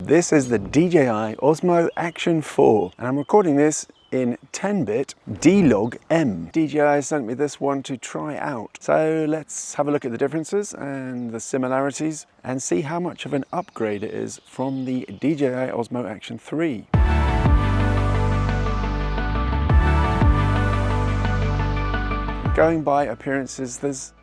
This is the DJI Osmo Action 4 and I'm recording this in 10-bit D-Log M. DJI sent me this one to try out. So let's have a look at the differences and the similarities and see how much of an upgrade it is from the DJI Osmo Action 3. Going by appearances, there's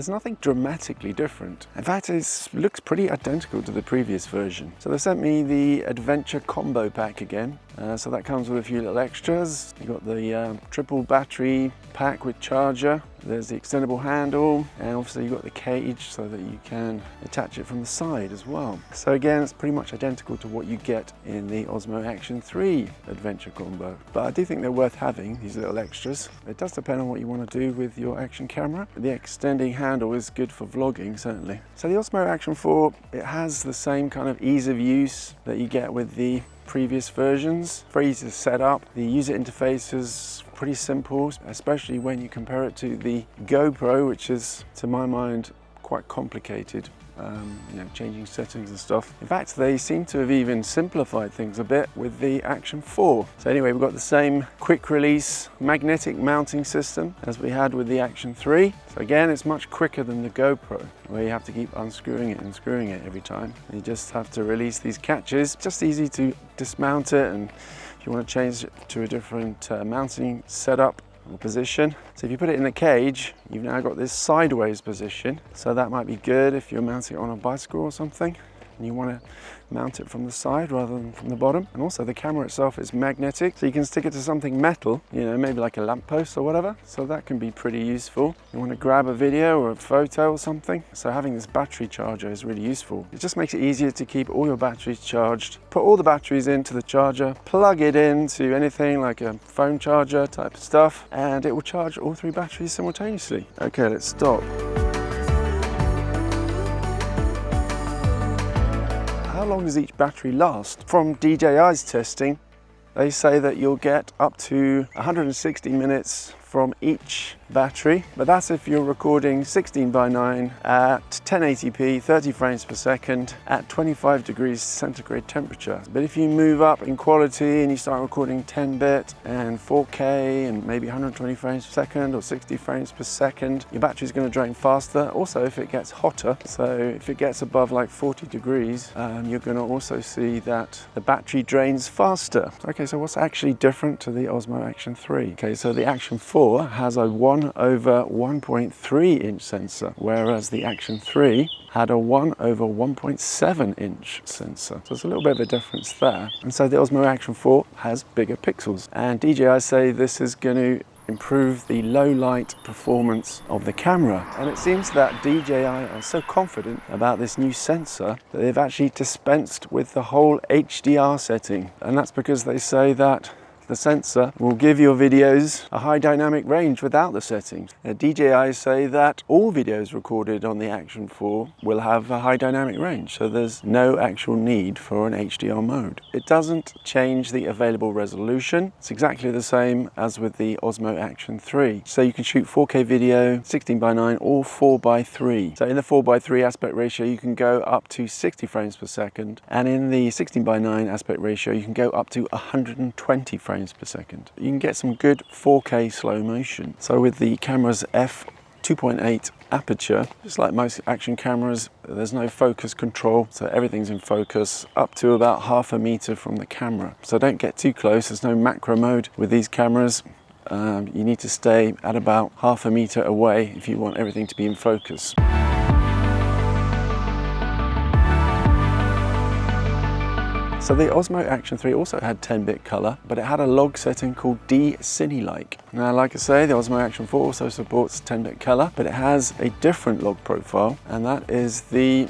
nothing dramatically different. In fact, it looks pretty identical to the previous version. So they sent me the Adventure Combo Pack again. So that comes with a few little extras. You got the triple battery pack with charger. There's the extendable handle, and obviously you've got the cage so that you can attach it from the side as well. So again, it's pretty much identical to what you get in the Osmo Action 3 Adventure Combo. But I do think they're worth having, these little extras. It does depend on what you want to do with your action camera. The extending handle is good for vlogging, certainly. So the Osmo Action 4, it has the same kind of ease of use that you get with the previous versions. Very easy to set up. The user interface is pretty simple, especially when you compare it to the GoPro, which is, to my mind, quite complicated. Changing settings and stuff. In fact, they seem to have even simplified things a bit with the Action 4. So anyway, we've got the same quick release magnetic mounting system as we had with the Action 3. So again, it's much quicker than the GoPro, where you have to keep unscrewing it and screwing it every time. You just have to release these catches. Just easy to dismount it, and if you want to change it to a different mounting setup or position. So if you put it in the cage, you've now got this sideways position. So that might be good if you're mounting it on a bicycle or something and you want to mount it from the side rather than from the bottom. And also the camera itself is magnetic, so you can stick it to something metal, maybe like a lamppost or whatever. So that can be pretty useful. You want to grab a video or a photo or something. So having this battery charger is really useful. It just makes it easier to keep all your batteries charged. Put all the batteries into the charger, plug it into anything like a phone charger type of stuff, and it will charge all three batteries simultaneously. Okay, let's stop. How long does each battery last? From DJI's testing, they say that you'll get up to 160 minutes from each battery, but that's if you're recording 16:9 at 1080p 30 frames per second at 25 degrees centigrade temperature. But if you move up in quality and you start recording 10-bit and 4K and maybe 120 frames per second or 60 frames per second, your battery's going to drain faster. Also, if it gets hotter, so if it gets above like 40 degrees, you're going to also see that the battery drains faster. Okay, so what's actually different to the Osmo Action 3? Okay, so the Action 4 has a 1/1.3 inch sensor, whereas the Action 3 had a 1/1.7 inch sensor. So it's a little bit of a difference there. And so the Osmo Action 4 has bigger pixels. And DJI say this is going to improve the low light performance of the camera. And it seems that DJI are so confident about this new sensor that they've actually dispensed with the whole HDR setting. And that's because they say that the sensor will give your videos a high dynamic range without the settings. DJI say that all videos recorded on the Action 4 will have a high dynamic range, so there's no actual need for an HDR mode. It doesn't change the available resolution. It's exactly the same as with the Osmo Action 3. So you can shoot 4K video, 16:9 or 4:3. So in the 4:3 aspect ratio, you can go up to 60 frames per second, and in the 16:9 aspect ratio, you can go up to 120 frames per second. You can get some good 4K slow motion. So with the camera's f2.8 aperture, just like most action cameras, there's no focus control, so everything's in focus up to about 1/2 meter from the camera. So don't get too close. There's no macro mode with these cameras. You need to stay at about 1/2 meter away if you want everything to be in focus. So the Osmo Action 3 also had 10-bit color, but it had a log setting called D-Cine-like. Now, like I say, the Osmo Action 4 also supports 10-bit color, but it has a different log profile, and that is the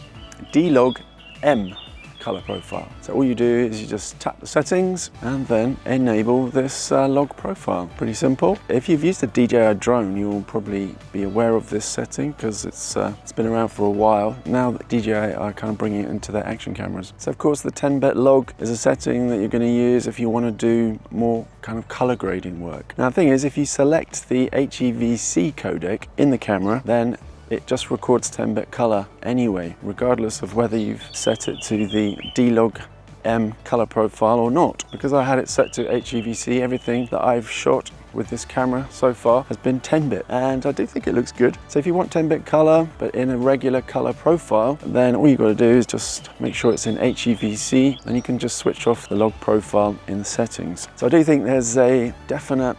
D-Log M color profile. So all you do is you just tap the settings and then enable this log profile. Pretty simple. If you've used a DJI drone, you'll probably be aware of this setting because it's been around for a while. Now that DJI are kind of bringing it into their action cameras. So of course the 10-bit log is a setting that you're going to use if you want to do more kind of color grading work. Now the thing is, if you select the HEVC codec in the camera, then it just records 10-bit color anyway, regardless of whether you've set it to the D-Log M color profile or not. Because I had it set to HEVC, everything that I've shot with this camera so far has been 10-bit, and I do think it looks good. So if you want 10-bit color but in a regular color profile, then all you got to do is just make sure it's in HEVC, and you can just switch off the log profile in the settings. So I do think there's a definite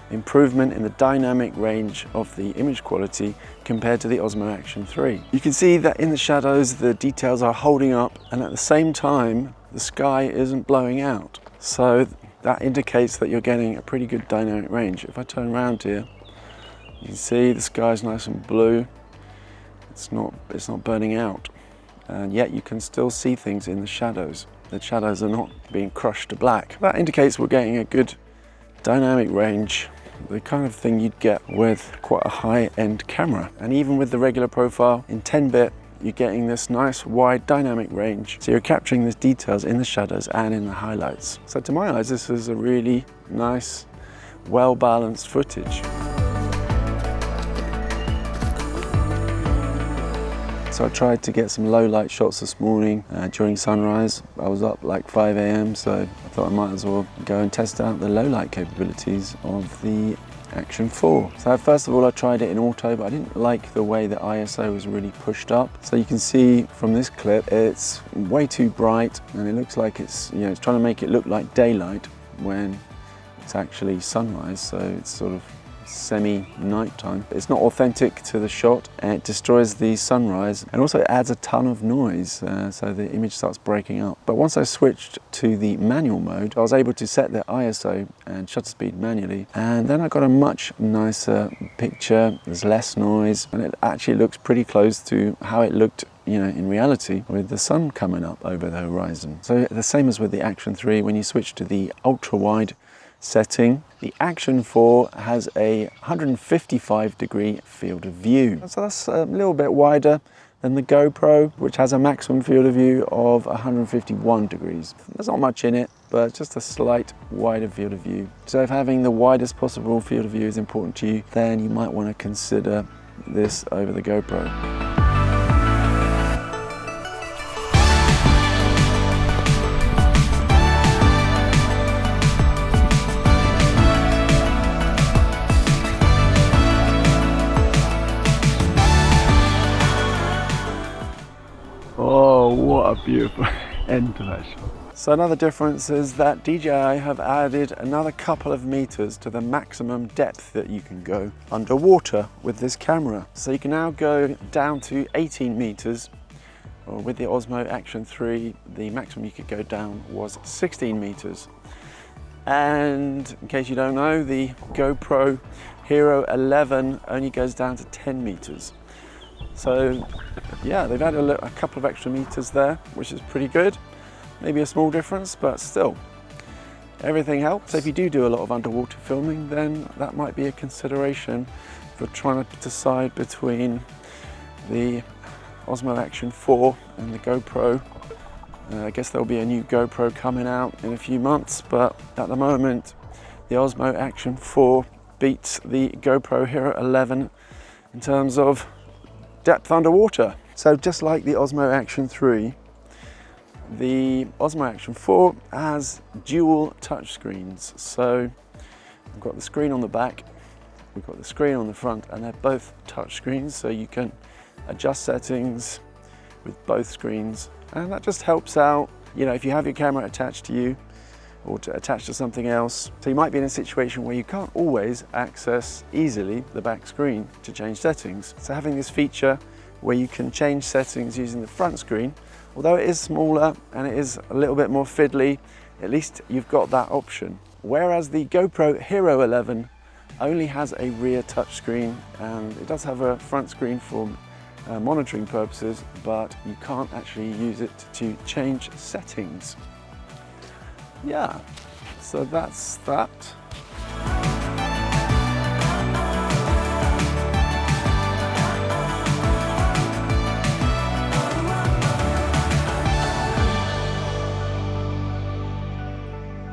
improvement in the dynamic range of the image quality compared to the Osmo Action 3. You can see that in the shadows the details are holding up, and at the same time the sky isn't blowing out. So that indicates that you're getting a pretty good dynamic range. If I turn around here, you can see the sky's nice and blue. It's not burning out, and yet you can still see things in the shadows. The shadows are not being crushed to black. That indicates we're getting a good dynamic range, the kind of thing you'd get with quite a high-end camera. And even with the regular profile in 10-bit, you're getting this nice wide dynamic range. So you're capturing the details in the shadows and in the highlights. So to my eyes, this is a really nice, well-balanced footage. So I tried to get some low light shots this morning during sunrise. I was up like 5 a.m, so I thought I might as well go and test out the low light capabilities of the Action 4. So first of all, I tried it in auto, but I didn't like the way the ISO was really pushed up. So you can see from this clip, it's way too bright, and it looks like it's trying to make it look like daylight when it's actually sunrise. So it's sort of semi-nighttime. It's not authentic to the shot, and it destroys the sunrise, and also it adds a ton of noise, so the image starts breaking up. But once I switched to the manual mode, I was able to set the ISO and shutter speed manually, and then I got a much nicer picture. There's less noise, and it actually looks pretty close to how it looked in reality, with the sun coming up over the horizon. So the same as with the Action 3, when you switch to the ultra wide setting, the Action 4 has a 155-degree field of view. So that's a little bit wider than the GoPro, which has a maximum field of view of 151 degrees. There's not much in it, but just a slight wider field of view. So if having the widest possible field of view is important to you, then you might want to consider this over the GoPro. Oh, what a beautiful end to that shot. So another difference is that DJI have added another couple of meters to the maximum depth that you can go underwater with this camera. So you can now go down to 18 meters. Or with the Osmo Action 3, the maximum you could go down was 16 meters. And in case you don't know, the GoPro Hero 11 only goes down to 10 meters. So yeah, they've added a couple of extra meters there, which is pretty good. Maybe a small difference, but still, everything helps. So if you do a lot of underwater filming, then that might be a consideration for trying to decide between the Osmo Action 4 and the GoPro. I guess there'll be a new GoPro coming out in a few months, but at the moment, the Osmo Action 4 beats the GoPro Hero 11 in terms of depth underwater. So just like the Osmo Action 3, the Osmo Action 4 has dual touch screens. So we've got the screen on the back, we've got the screen on the front, and they're both touch screens, so you can adjust settings with both screens, and that just helps out, if you have your camera attached to you or attached to something else. So you might be in a situation where you can't always access easily the back screen to change settings. So having this feature where you can change settings using the front screen, although it is smaller and it is a little bit more fiddly, at least you've got that option. Whereas the GoPro Hero 11 only has a rear touchscreen, and it does have a front screen for monitoring purposes, but you can't actually use it to change settings. Yeah, so that's that.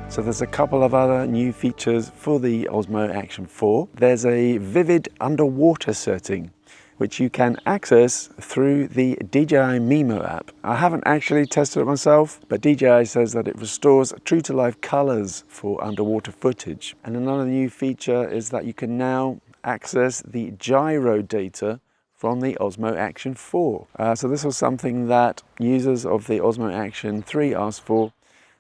So there's a couple of other new features for the Osmo Action 4. There's a vivid underwater setting. which you can access through the DJI Mimo app. I haven't actually tested it myself, but DJI says that it restores true-to-life colors for underwater footage. And another new feature is that you can now access the gyro data from the Osmo Action 4. So this was something that users of the Osmo Action 3 asked for.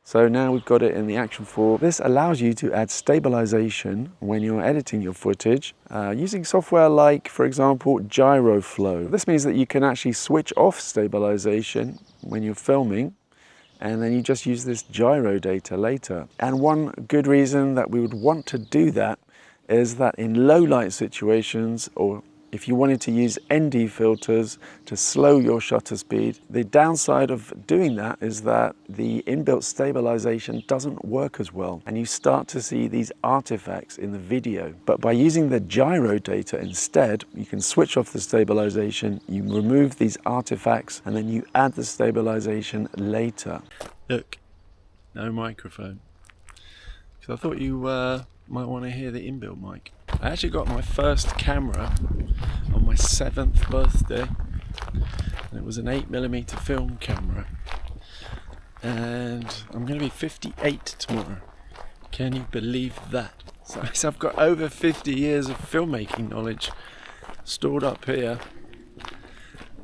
So now we've got it in the Action 4. This allows you to add stabilization when you're editing your footage using software like, for example, GyroFlow. This means that you can actually switch off stabilization when you're filming, and then you just use this gyro data later. And one good reason that we would want to do that is that in low light situations, or if you wanted to use ND filters to slow your shutter speed, the downside of doing that is that the inbuilt stabilization doesn't work as well, and you start to see these artifacts in the video. But by using the gyro data instead, you can switch off the stabilization, you remove these artifacts, and then you add the stabilization later. Look, no microphone. Because I thought you might want to hear the inbuilt mic. I actually got my first camera on my 7th birthday, and it was an 8mm film camera, and I'm going to be 58 tomorrow. Can you believe that? So I've got over 50 years of filmmaking knowledge stored up here.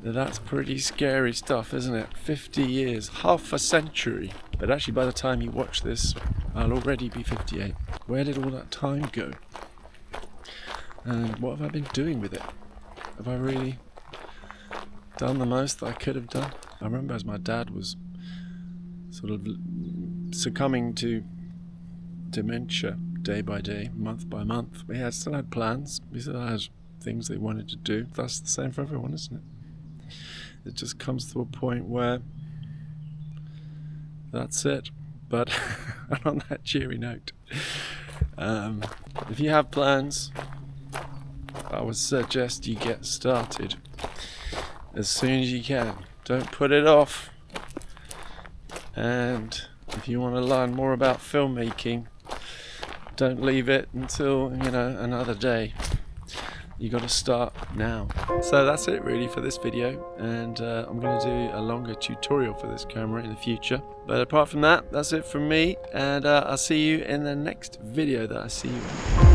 That's pretty scary stuff, isn't it? 50 years, half a century. But actually by the time you watch this, I'll already be 58. Where did all that time go? And what have I been doing with it? Have I really done the most that I could have done? I remember as my dad was sort of succumbing to dementia day by day, month by month, we still had plans. We still had things they wanted to do. That's the same for everyone, isn't it? It just comes to a point where that's it. But on that cheery note, if you have plans, I would suggest you get started as soon as you can. Don't put it off. And if you want to learn more about filmmaking, don't leave it until, another day. You got to start now. So that's it really for this video, and I'm going to do a longer tutorial for this camera in the future. But apart from that, that's it from me, and I'll see you in the next video that I see you in.